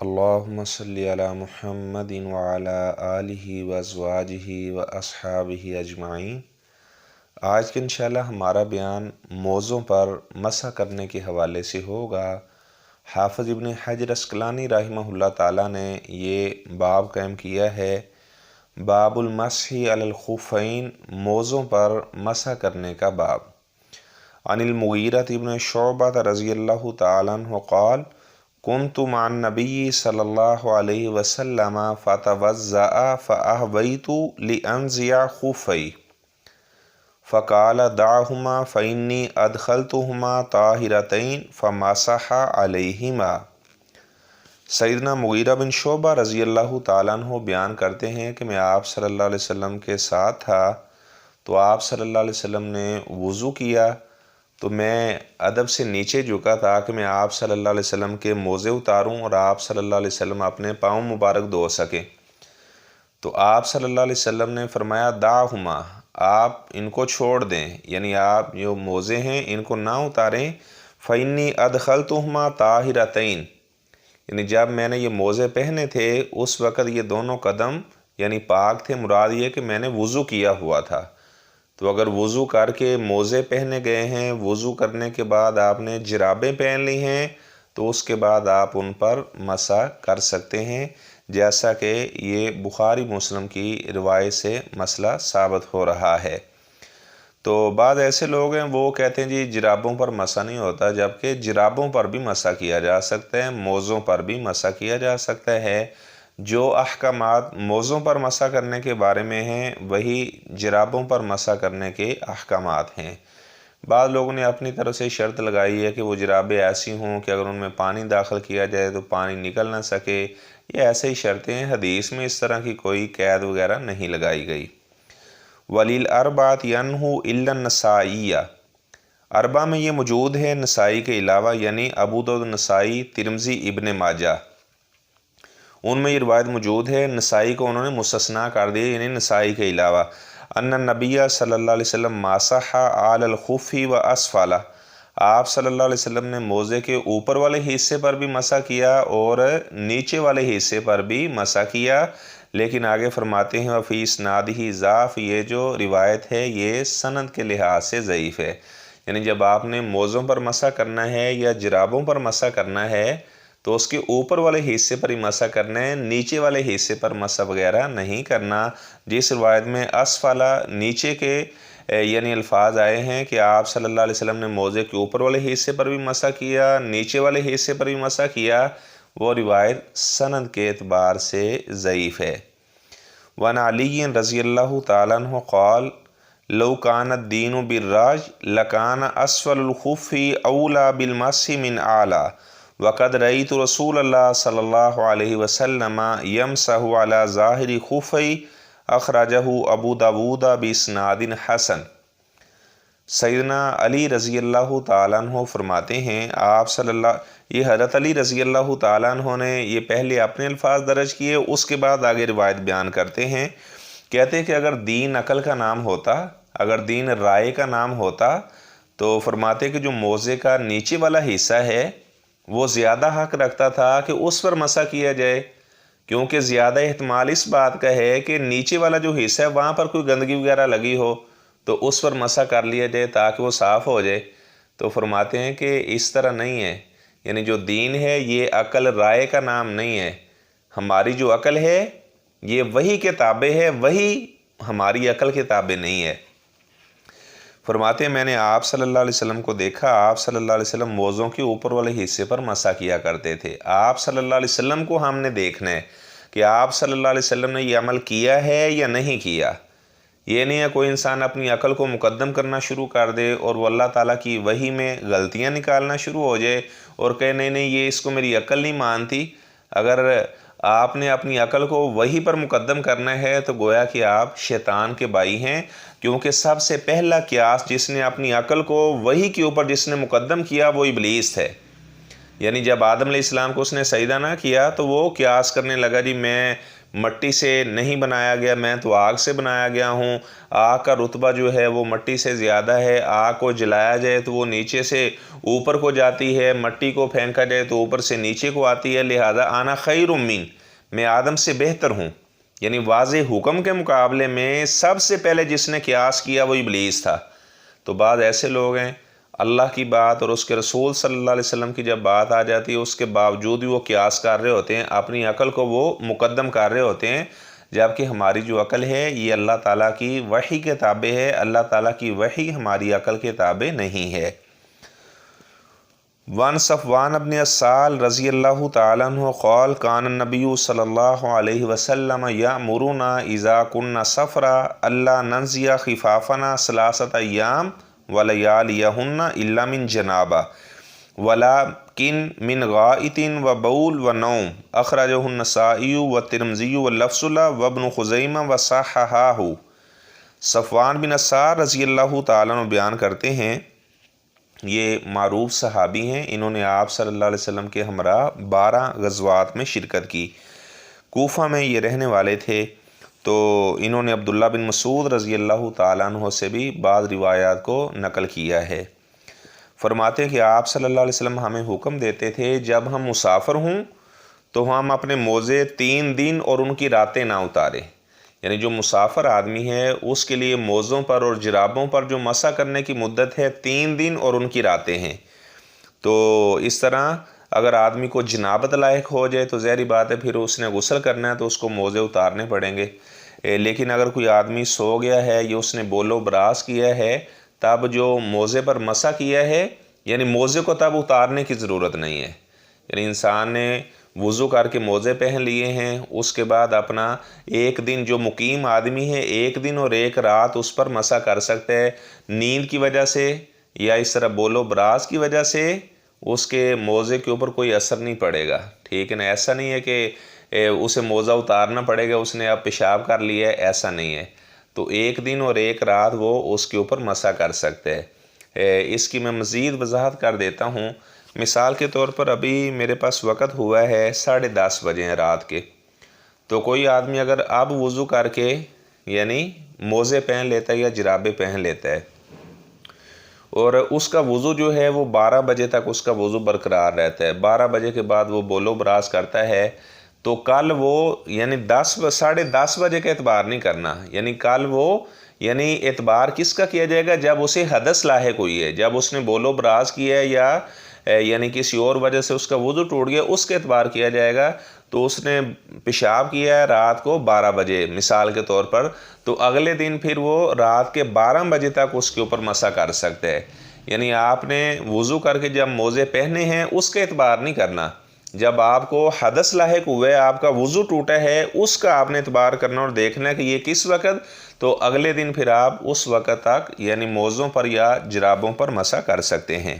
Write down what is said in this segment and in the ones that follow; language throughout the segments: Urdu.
اللہم صلی علی محمد وعلی آلہ وازواجہ واصحابہ اجمعین۔ آج کے انشاءاللہ ہمارا بیان موضوع پر مسح کرنے کے حوالے سے ہوگا۔ حافظ ابن حجر عسقلانی رحمہ اللہ تعالیٰ نے یہ باب قائم کیا ہے، باب المسح علی الخفین، موضوع پر مسح کرنے کا باب۔ عن المغیرہ ابن شعبہ رضی اللہ تعالیٰ عنہ قال کنت مع النبی صلی اللہ علیہ وسلم فتوضأ فأهویت لأنزع خفی فقال دعہما فإنی ادخلتہما طاہرتین فمسح علیہما۔ سیدنا مغیرہ بن شعبہ رضی اللہ تعالیٰ عنہ بیان کرتے ہیں کہ میں آپ صلی اللہ علیہ وسلم کے ساتھ تھا، تو آپ صلی اللہ علیہ وسلم نے وضو کیا، تو میں ادب سے نیچے جھکا تھا کہ میں آپ صلی اللہ علیہ وسلم کے موزے اتاروں اور آپ صلی اللہ علیہ وسلم اپنے پاؤں مبارک دھو سکیں۔ تو آپ صلی اللہ علیہ وسلم نے فرمایا دعہما، آپ ان کو چھوڑ دیں، یعنی آپ جو موزے ہیں ان کو نہ اتاریں۔ فإنی ادخلتہما طاہرتین، یعنی جب میں نے یہ موزے پہنے تھے اس وقت یہ دونوں قدم یعنی پاک تھے، مراد یہ کہ میں نے وضو کیا ہوا تھا۔ تو اگر وضو کر کے موزے پہنے گئے ہیں، وضو کرنے کے بعد آپ نے جرابیں پہن لی ہیں، تو اس کے بعد آپ ان پر مسح کر سکتے ہیں، جیسا کہ یہ بخاری مسلم کی روایت سے مسئلہ ثابت ہو رہا ہے۔ تو بعض ایسے لوگ ہیں وہ کہتے ہیں جی جرابوں پر مسح نہیں ہوتا، جبکہ جرابوں پر بھی مسح کیا جا سکتا ہے، موزوں پر بھی مسح کیا جا سکتا ہے۔ جو احکامات موزوں پر مسح کرنے کے بارے میں ہیں وہی جرابوں پر مسح کرنے کے احکامات ہیں۔ بعض لوگوں نے اپنی طرف سے شرط لگائی ہے کہ وہ جرابیں ایسی ہوں کہ اگر ان میں پانی داخل کیا جائے تو پانی نکل نہ سکے، یہ ایسے ہی شرطیں ہیں، حدیث میں اس طرح کی کوئی قید وغیرہ نہیں لگائی گئی۔ وَلِلْأَرْبَعَةِ يَنْهُ إِلَّا النَّسَائِيَّ، اربعہ میں یہ موجود ہے نسائی کے علاوہ، یعنی ابو داؤد، نسائی، ترمذی، ابن ماجہ، ان میں یہ روایت موجود ہے۔ نسائی کو انہوں نے مستثنیٰ کر دیا، یعنی نسائی کے علاوہ۔ ان النبی صلی اللہ علیہ وسلم مسح علی الخف و اسفل، آپ صلی اللہ علیہ وسلم نے موزے کے اوپر والے حصے پر بھی مسح کیا اور نیچے والے حصے پر بھی مسح کیا، لیکن آگے فرماتے ہیں وفی اسنادہ ضعف، یہ جو روایت ہے یہ سند کے لحاظ سے ضعیف ہے۔ یعنی جب آپ نے موزوں پر مسح کرنا ہے یا جرابوں پر مسح کرنا ہے تو اس کے اوپر والے حصے پر ہی مسح کرنا ہے، نیچے والے حصے پر مسح وغیرہ نہیں کرنا۔ جس روایت میں اسفل نیچے کے یعنی الفاظ آئے ہیں کہ آپ صلی اللہ علیہ وسلم نے موزے کے اوپر والے حصے پر بھی مسح کیا، نیچے والے حصے پر بھی مسح کیا، وہ روایت سند کے اعتبار سے ضعیف ہے۔ وعن علی رضی اللہ تعالیٰ عنہ قال لو کان الدین بالراج لکان اسفل الخف اولا بالمسح من اعلی وقد رأیت رسول اللہ صلی اللہ علیہ وسلم یمسح علی ظاہر خفی، اخرجہ ابو داود باسناد حسن۔ سیدنا علی رضی اللہ تعالیٰ عنہ فرماتے ہیں آپ صلی اللہ، یہ حضرت علی رضی اللہ تعالیٰ عنہ نے یہ پہلے اپنے الفاظ درج کیے، اس کے بعد آگے روایت بیان کرتے ہیں، کہتے ہیں کہ اگر دین عقل کا نام ہوتا، اگر دین رائے کا نام ہوتا، تو فرماتے کہ جو موزے کا نیچے والا حصہ ہے وہ زیادہ حق رکھتا تھا کہ اس پر مسح کیا جائے، کیونکہ زیادہ احتمال اس بات کا ہے کہ نیچے والا جو حصہ ہے وہاں پر کوئی گندگی وغیرہ لگی ہو تو اس پر مسح کر لیا جائے تاکہ وہ صاف ہو جائے۔ تو فرماتے ہیں کہ اس طرح نہیں ہے، یعنی جو دین ہے یہ عقل رائے کا نام نہیں ہے، ہماری جو عقل ہے یہ وحی کے تابع ہے، وحی ہماری عقل کے تابع نہیں ہے۔ فرماتے ہیں میں نے آپ صلی اللہ علیہ وسلم کو دیکھا، آپ صلی اللہ علیہ وسلم موزوں کے اوپر والے حصے پر مسح کیا کرتے تھے۔ آپ صلی اللہ علیہ وسلم کو ہم نے دیکھنا ہے کہ آپ صلی اللہ علیہ وسلم نے یہ عمل کیا ہے یا نہیں کیا۔ یہ نہیں ہے کوئی انسان اپنی عقل کو مقدم کرنا شروع کر دے اور وہ اللہ تعالیٰ کی وحی میں غلطیاں نکالنا شروع ہو جائے اور کہے نہیں نہیں یہ اس کو میری عقل نہیں مانتی۔ اگر آپ نے اپنی عقل کو وحی پر مقدم کرنا ہے تو گویا کہ آپ شیطان کے بھائی ہیں، کیونکہ سب سے پہلا قیاس جس نے اپنی عقل کو وحی کے اوپر جس نے مقدم کیا وہ ابلیس ہے۔ یعنی جب آدم علیہ السلام کو اس نے سجدہ نہ کیا تو وہ قیاس کرنے لگا جی میں مٹی سے نہیں بنایا گیا، میں تو آگ سے بنایا گیا ہوں، آگ کا رتبہ جو ہے وہ مٹی سے زیادہ ہے، آگ کو جلایا جائے تو وہ نیچے سے اوپر کو جاتی ہے، مٹی کو پھینکا جائے تو اوپر سے نیچے کو آتی ہے، لہذا انا خیر من، میں آدم سے بہتر ہوں۔ یعنی واضح حکم کے مقابلے میں سب سے پہلے جس نے قیاس کیا وہ ابلیس تھا۔ تو بعض ایسے لوگ ہیں اللہ کی بات اور اس کے رسول صلی اللہ علیہ وسلم کی جب بات آ جاتی ہے اس کے باوجود بھی وہ قیاس کر رہے ہوتے ہیں، اپنی عقل کو وہ مقدم کر رہے ہوتے ہیں، جبکہ ہماری جو عقل ہے یہ اللہ تعالیٰ کی وحی کے تابع ہے، اللہ تعالیٰ کی وحی ہماری عقل کے تابع نہیں ہے۔ وان صفوان بن عسال رضی اللہ تعالیٰ عنہ قال کان النبی صلی اللہ علیہ وسلم یأمرنا اذا كنا سفرا الا ننزی خفافنا ثلاثة ایام ولیالیہن الا من جنابہ ولکن من غائط وبول ونوم اخرجہ النسائی والترمذی واللفظ له وابن خزیمہ وصححہ۔ صفوان بن عسال رضی اللہ تعالیٰ عنہ بیان کرتے ہیں، یہ معروف صحابی ہیں، انہوں نے آپ صلی اللہ علیہ وسلم کے ہمراہ 12 غزوات میں شرکت کی، کوفہ میں یہ رہنے والے تھے۔ تو انہوں نے عبداللہ بن مسعود رضی اللہ تعالیٰ عنہ سے بھی بعض روایات کو نقل کیا ہے۔ فرماتے ہیں کہ آپ صلی اللہ علیہ وسلم ہمیں حکم دیتے تھے جب ہم مسافر ہوں تو ہم اپنے موزے 3 دن اور ان کی راتیں نہ اتاریں۔ یعنی جو مسافر آدمی ہے اس کے لیے موزوں پر اور جرابوں پر جو مسح کرنے کی مدت ہے 3 دن اور ان کی راتیں ہیں۔ تو اس طرح اگر آدمی کو جنابت لاحق ہو جائے تو ظاہری بات ہے پھر اس نے غسل کرنا ہے تو اس کو موزے اتارنے پڑیں گے، لیکن اگر کوئی آدمی سو گیا ہے یا اس نے بول و براز کیا ہے تب جو موزے پر مسح کیا ہے یعنی موزے کو تب اتارنے کی ضرورت نہیں ہے۔ یعنی انسان نے وضو کر کے موزے پہن لیے ہیں، اس کے بعد اپنا ایک دن جو مقیم آدمی ہے 1 دن اور 1 رات اس پر مسح کر سکتا ہے، نیند کی وجہ سے یا اس طرح بول و براز کی وجہ سے اس کے موزے کے اوپر کوئی اثر نہیں پڑے گا، ٹھیک ہے نا۔ ایسا نہیں ہے کہ اسے موزہ اتارنا پڑے گا، اس نے اب پیشاب کر لیا ہے، ایسا نہیں ہے۔ تو 1 دن اور 1 رات وہ اس کے اوپر مسح کر سکتے ہیں۔ اس کی میں مزید وضاحت کر دیتا ہوں۔ مثال کے طور پر ابھی میرے پاس وقت ہوا ہے 10:30 بجے ہیں رات کے، تو کوئی آدمی اگر اب وضو کر کے یعنی موزے پہن لیتا ہے یا جرابے پہن لیتا ہے اور اس کا وضو جو ہے وہ 12 بجے تک اس کا وضو برقرار رہتا ہے، 12 بجے کے بعد وہ بول و براز کرتا ہے، تو کل وہ یعنی 10:30 بجے کا اعتبار نہیں کرنا، یعنی کل وہ یعنی اعتبار کس کا کیا جائے گا جب اسے حدث لاحق ہوئی ہے، جب اس نے بول و براز کیا ہے یا یعنی کسی اور وجہ سے اس کا وضو ٹوٹ گیا اس کا اعتبار کیا جائے گا۔ تو اس نے پیشاب کیا ہے رات کو 12 بجے مثال کے طور پر، تو اگلے دن پھر وہ رات کے 12 بجے تک اس کے اوپر مسح کر سکتے ہیں۔ یعنی آپ نے وضو کر کے جب موزے پہنے ہیں اس کا اعتبار نہیں کرنا، جب آپ کو حدث لاحق ہوا ہے آپ کا وضو ٹوٹا ہے اس کا آپ نے اعتبار کرنا اور دیکھنا ہے کہ یہ کس وقت، تو اگلے دن پھر آپ اس وقت تک یعنی موزوں پر یا جرابوں پر مسح کر سکتے ہیں۔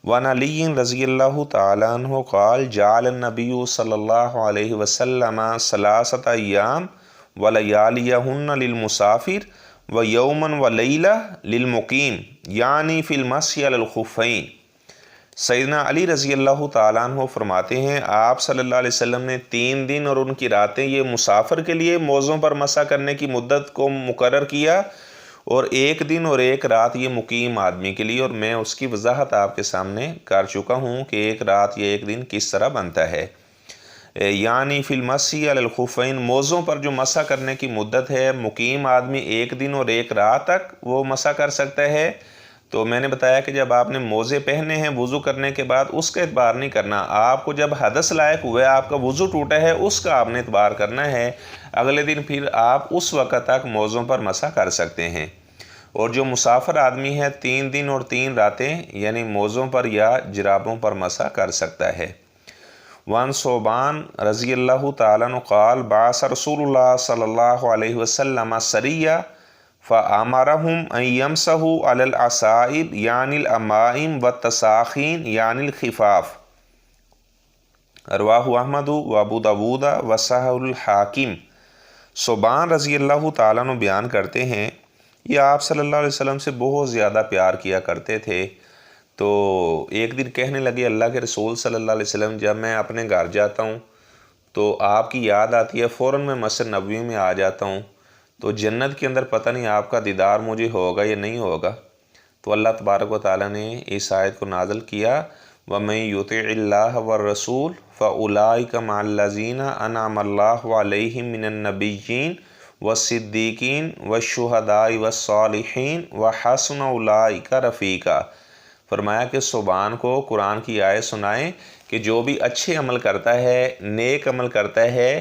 وعن علی رضی اللہ تعالیٰ عنہ قال جعل النبی صلی اللہ علیہ وسلم 3 ایام ولیالیہن للمسافر ویوما ولیلہ للمقیم یعنی فی المسح علی الخفین۔ سیدنا علی رضی اللہ تعالیٰ عنہ فرماتے ہیں آپ صلی اللہ علیہ وسلم نے 3 دن اور ان کی راتیں یہ مسافر کے لیے موزوں پر مسح کرنے کی مدت کو مقرر کیا، اور 1 دن اور 1 رات یہ مقیم آدمی کے لیے، اور میں اس کی وضاحت آپ کے سامنے کر چکا ہوں کہ 1 رات یا 1 دن کس طرح بنتا ہے۔ یعنی فی المسح علی الخفین، موزوں پر جو مسح کرنے کی مدت ہے مقیم آدمی 1 دن اور 1 رات تک وہ مسح کر سکتا ہے۔ تو میں نے بتایا کہ جب آپ نے موزے پہنے ہیں وضو کرنے کے بعد اس کا اعتبار نہیں کرنا، آپ کو جب حدث لاحق ہوا ہے آپ کا وضو ٹوٹا ہے اس کا آپ نے اعتبار کرنا ہے، اگلے دن پھر آپ اس وقت تک موزوں پر مسح کر سکتے ہیں۔ اور جو مسافر آدمی ہے 3 دن اور 3 راتیں یعنی موزوں پر یا جرابوں پر مسح کر سکتا ہے۔ وعن ثوبان رضی اللہ تعالیٰ عنہ قال بعث رسول اللہ صلی اللہ علیہ وسلم سریہ فآمرہم ان یمسحوا علی العصائب یعنی الامائم والتساخین یعنی الخفاف، رواہ احمد و ابو داود و صححہ الحاکم۔ ثوبان رضی اللہ تعالیٰ عنہ بیان کرتے ہیں یہ آپ صلی اللہ علیہ وسلم سے بہت زیادہ پیار کیا کرتے تھے، تو ایک دن کہنے لگے اللہ کے رسول صلی اللہ علیہ وسلم جب میں اپنے گھر جاتا ہوں تو آپ کی یاد آتی ہے فوراً میں مسجد نبوی میں آ جاتا ہوں، تو جنت کے اندر پتہ نہیں آپ کا دیدار مجھے ہوگا یا نہیں ہوگا۔ تو اللہ تبارک و تعالیٰ نے اس آیت کو نازل کیا، وَمَن يُطِعِ اللَّهَ وَالرَّسُولَ فَأُولَٰئِكَ مَعَ الَّذِينَ أَنْعَمَ اللَّهُ عَلَيْهِم مِّنَ النَّبِيِّينَ وَالصِّدِّيقِينَ وَالشُّهَدَاءِ وَالصَّالِحِينَ وَحَسُنَ أُولَٰئِكَ رَفِیقًا۔ فرمایا کہ صبحان کو قرآن کی آیت سنائیں کہ جو بھی اچھے عمل کرتا ہے، نیک عمل کرتا ہے،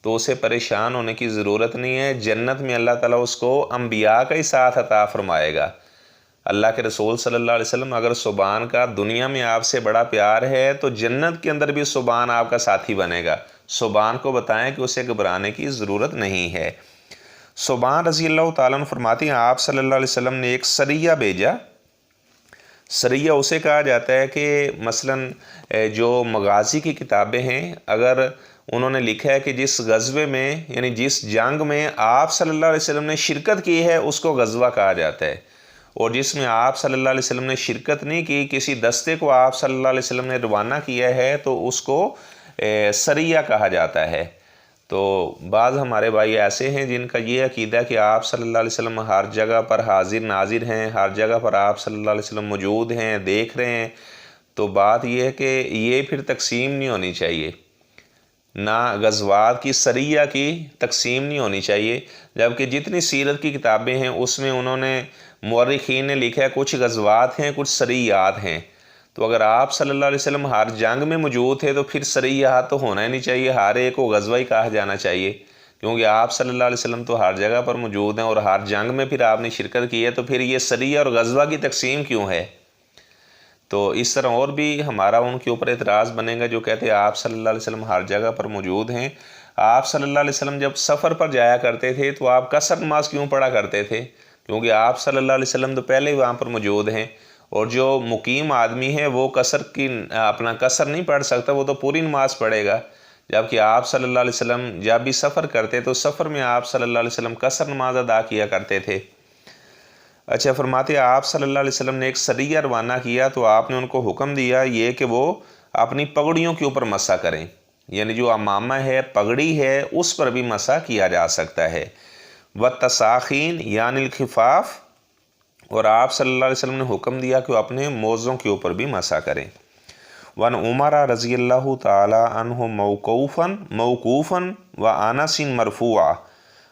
تو اسے پریشان ہونے کی ضرورت نہیں ہے۔ جنت میں اللہ تعالیٰ اس کو انبیاء کا ہی ساتھ عطا فرمائے گا۔ اللہ کے رسول صلی اللہ علیہ وسلم اگر سبحان کا دنیا میں آپ سے بڑا پیار ہے تو جنت کے اندر بھی سبحان آپ کا ساتھی بنے گا۔ سبحان کو بتائیں کہ اسے گھبرانے کی ضرورت نہیں ہے۔ سبحان رضی اللہ تعالیٰ عنہ فرماتے ہیں آپ صلی اللہ علیہ وسلم نے ایک سریہ بھیجا۔ سریہ اسے کہا جاتا ہے کہ مثلاً جو مغازی کی کتابیں ہیں، اگر انہوں نے لکھا ہے کہ جس غزوے میں یعنی جس جنگ میں آپ صلی اللہ علیہ وسلم نے شرکت کی ہے اس کو غزوہ کہا جاتا ہے، اور جس میں آپ صلی اللہ علیہ وسلم نے شرکت نہیں کی، کسی دستے کو آپ صلی اللہ علیہ وسلم نے روانہ کیا ہے تو اس کو سریہ کہا جاتا ہے۔ تو بعض ہمارے بھائی ایسے ہیں جن کا یہ عقیدہ کہ آپ صلی اللہ علیہ وسلم ہر جگہ پر حاضر ناظر ہیں، ہر جگہ پر آپ صلی اللہ علیہ وسلم موجود ہیں، دیکھ رہے ہیں۔ تو بات یہ ہے کہ یہ پھر تقسیم نہیں ہونی چاہیے، نہ غزوات کی سریہ کی تقسیم نہیں ہونی چاہیے، جبکہ جتنی سیرت کی کتابیں ہیں اس میں انہوں نے مورخین نے لکھا ہے کچھ غزوات ہیں، کچھ سریات ہیں۔ تو اگر آپ صلی اللہ علیہ وسلم ہر جنگ میں موجود تھے تو پھر سریات تو ہونا ہی نہیں چاہیے، ہر ایک کو غزوہ ہی کہا جانا چاہیے، کیونکہ آپ صلی اللہ علیہ وسلم تو ہر جگہ پر موجود ہیں اور ہر جنگ میں پھر آپ نے شرکت کی ہے، تو پھر یہ سریہ اور غزوہ کی تقسیم کیوں ہے؟ تو اس طرح اور بھی ہمارا ان کے اوپر اعتراض بنے گا جو کہتے ہیں آپ صلی اللہ علیہ وسلم ہر جگہ پر موجود ہیں۔ آپ صلی اللہ علیہ وسلم جب سفر پر جایا کرتے تھے تو آپ قصر نماز کیوں پڑھا کرتے تھے؟ کیونکہ آپ صلی اللہ علیہ وسلم تو پہلے ہی وہاں پر موجود ہیں، اور جو مقیم آدمی ہے وہ اپنا قصر نہیں پڑھ سکتا، وہ تو پوری نماز پڑھے گا، جبکہ آپ صلی اللہ علیہ وسلم جب بھی سفر کرتے تو سفر میں آپ صلی اللہ علیہ وسلم قصر نماز ادا کیا کرتے تھے۔ اچھا، فرماتے ہیں آپ صلی اللہ علیہ وسلم نے ایک سریہ روانہ کیا تو آپ نے ان کو حکم دیا یہ کہ وہ اپنی پگڑیوں کے اوپر مسح کریں، یعنی جو امامہ ہے، پگڑی ہے، اس پر بھی مسح کیا جا سکتا ہے۔ وَالتَّسَاخِينَ یعنی الخفاف، اور آپ صلی اللہ علیہ وسلم نے حکم دیا کہ وہ اپنے موزوں کے اوپر بھی مسح کریں۔ وَعَنْ عُمَرَ رضی اللہ تعالی عنہ موقوفاً وَأَنَسٍ مرفوعا،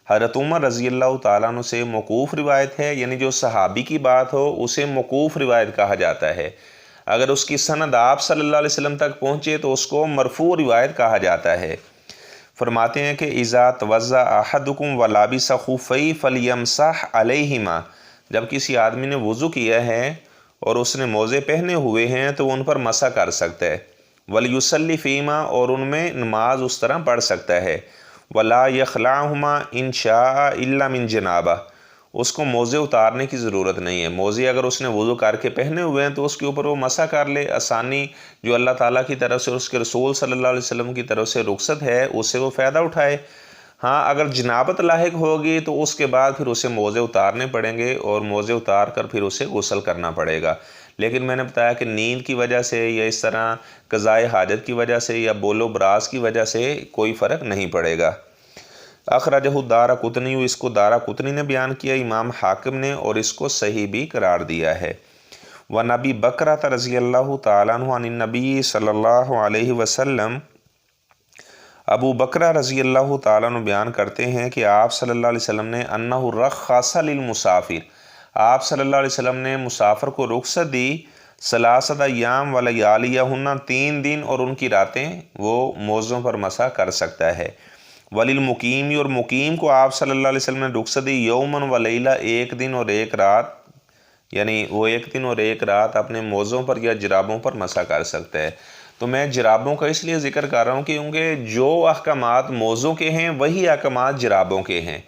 حضرت عمر رضی اللہ تعالیٰ عنہ سے موقوف روایت ہے، یعنی جو صحابی کی بات ہو اسے موقوف روایت کہا جاتا ہے۔ اگر اس کی سند آپ صلی اللہ علیہ وسلم تک پہنچے تو اس کو مرفوع روایت کہا جاتا ہے۔ فرماتے ہیں کہ اذا توضأ احدکم ولابس خفیہ فلیمسح علیہما، جب کسی آدمی نے وضو کیا ہے اور اس نے موزے پہنے ہوئے ہیں تو ان پر مسح کر سکتا ہے، ولیصلی فیہما، اور ان میں نماز اس طرح پڑھ سکتا ہے، ولا یخلعہما ان شاء الا من جنابہ، اس کو موزے اتارنے کی ضرورت نہیں ہے۔ موزے اگر اس نے وضو کر کے پہنے ہوئے ہیں تو اس کے اوپر وہ مسح کر لے، آسانی جو اللہ تعالیٰ کی طرف سے اس کے رسول صلی اللہ علیہ وسلم کی طرف سے رخصت ہے اس سے وہ فائدہ اٹھائے۔ ہاں، اگر جنابت لاحق ہوگی تو اس کے بعد پھر اسے موزے اتارنے پڑیں گے، اور موزے اتار کر پھر اسے غسل کرنا پڑے گا۔ لیکن میں نے بتایا کہ نیند کی وجہ سے یا اس طرح قضائے حاجت کی وجہ سے یا بول و براز کی وجہ سے کوئی فرق نہیں پڑے گا۔ اخرجہ الدارقطنی، اس کو دارقطنی نے بیان کیا، امام حاکم نے، اور اس کو صحیح بھی قرار دیا ہے۔ وَنَبِي بکرۃ رضی اللہ تعالیٰ عنہ عن النبی صلی اللہ علیہ وسلم، ابو بکرہ رضی اللہ تعالیٰ عنہ بیان کرتے ہیں کہ آپ صلی اللہ علیہ وسلم نے انہ رخص للمسافر، آپ صلی اللہ علیہ وسلم نے مسافر کو رخصت دی، ثلاثۃ ایام ولیالیہن، 3 دن اور ان کی راتیں وہ موزوں پر مسح کر سکتا ہے۔ وللمقیم، اور مقیم کو آپ صلی اللہ علیہ وسلم نے رخصت دی، یومن ولیلہ، 1 دن اور 1 رات، یعنی وہ 1 دن اور 1 رات اپنے موزوں پر یا جرابوں پر مسح کر سکتا ہے۔ تو میں جرابوں کا اس لیے ذکر کر رہا ہوں کیونکہ جو احکامات موزوں کے ہیں وہی احکامات جرابوں کے ہیں۔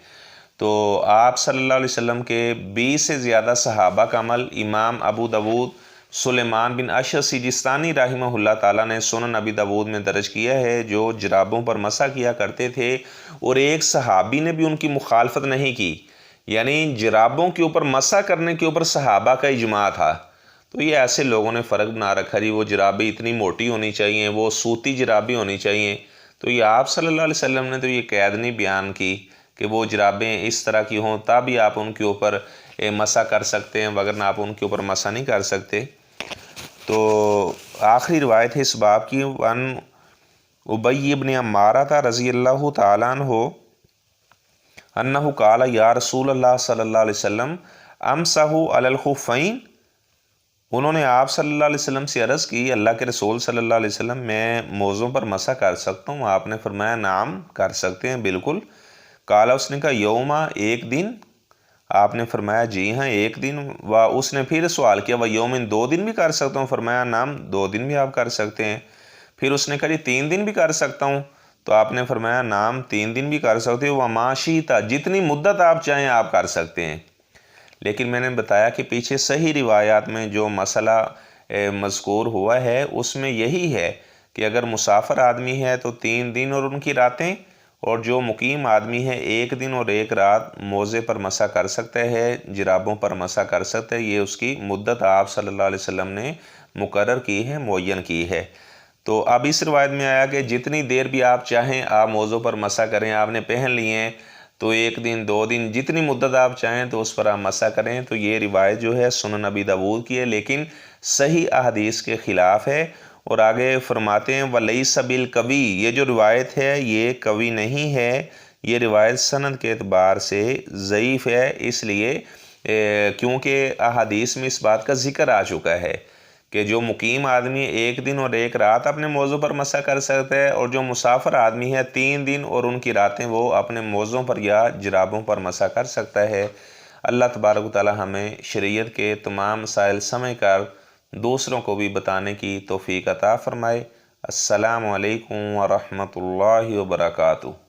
تو آپ صلی اللہ علیہ وسلم کے 20 سے زیادہ صحابہ کا عمل امام ابو داود سلیمان بن اشعث سجستانی رحمہ اللہ تعالیٰ نے سنن ابی داود میں درج کیا ہے، جو جرابوں پر مسح کیا کرتے تھے، اور ایک صحابی نے بھی ان کی مخالفت نہیں کی، یعنی جرابوں کے اوپر مسح کرنے کے اوپر صحابہ کا اجماع تھا۔ تو یہ ایسے لوگوں نے فرق بنا رکھا جی وہ جرابیں اتنی موٹی ہونی چاہیے، وہ سوتی جرابیں ہونی چاہیے، تو یہ آپ صلی اللہ علیہ وسلم نے تو یہ قید نہیں بیان کی کہ وہ جرابیں اس طرح کی ہوں تب ہی آپ ان کے اوپر مسح کر سکتے ہیں، وگرنہ آپ ان کے اوپر مسح نہیں کر سکتے۔ تو آخری روایت ہے اس باب کی، وان ابی ابن عمارہ رضی اللہ تعالیٰ عنہ انہ قال یا رسول اللہ صلی اللہ علیہ وسلم امسح علی الخفین، انہوں نے آپ صلی اللہ علیہ وسلم سے عرض کی، اللہ کے رسول صلی اللہ علیہ وسلم میں موزوں پر مسح کر سکتا ہوں؟ آپ نے فرمایا نعم کر سکتے ہیں بالکل۔ قال، اس نے کہا یوما، ایک دن؟ آپ نے فرمایا جی ہاں ایک دن۔ اس نے پھر سوال کیا وہ یومن، 2 دن بھی کر سکتا ہوں؟ فرمایا نعم 2 دن بھی آپ کر سکتے ہیں۔ پھر اس نے کہا 3 دن بھی کر سکتا ہوں؟ تو آپ نے فرمایا نعم 3 دن بھی کر سکتے ہو، وما شئت، جتنی مدت آپ چاہیں آپ کر سکتے ہیں۔ لیکن میں نے بتایا کہ پیچھے صحیح روایات میں جو مسئلہ مذکور ہوا ہے اس میں یہی ہے کہ اگر مسافر آدمی ہے تو 3 دن اور ان کی راتیں، اور جو مقیم آدمی ہے 1 دن اور 1 رات موزے پر مسح کر سکتا ہے، جرابوں پر مسح کر سکتا ہے۔ یہ اس کی مدت آپ صلی اللہ علیہ وسلم نے مقرر کی ہے، معین کی ہے۔ تو اب اس روایت میں آیا کہ جتنی دیر بھی آپ چاہیں آپ موزوں پر مسح کریں، آپ نے پہن لیے ہیں تو 1 دن 2 دن جتنی مدت آپ چاہیں تو اس پر آپ مسح کریں۔ تو یہ روایت جو ہے سنن ابی داؤد کی ہے، لیکن صحیح احادیث کے خلاف ہے۔ اور آگے فرماتے ہیں وَلَيْسَ بِالْقَوِيّ، یہ جو روایت ہے یہ قوی نہیں ہے، یہ روایت سند کے اعتبار سے ضعیف ہے، اس لیے کیونکہ احادیث میں اس بات کا ذکر آ چکا ہے کہ جو مقیم آدمی 1 دن اور 1 رات اپنے موضوع پر مسح کر سکتا ہے، اور جو مسافر آدمی ہے 3 دن اور ان کی راتیں وہ اپنے موضوع پر یا جرابوں پر مسح کر سکتا ہے۔ اللہ تبارک و تعالی ہمیں شریعت کے تمام مسائل سمجھ کر دوسروں کو بھی بتانے کی توفیق عطا فرمائے۔ السلام علیکم ورحمۃ اللہ وبرکاتہ۔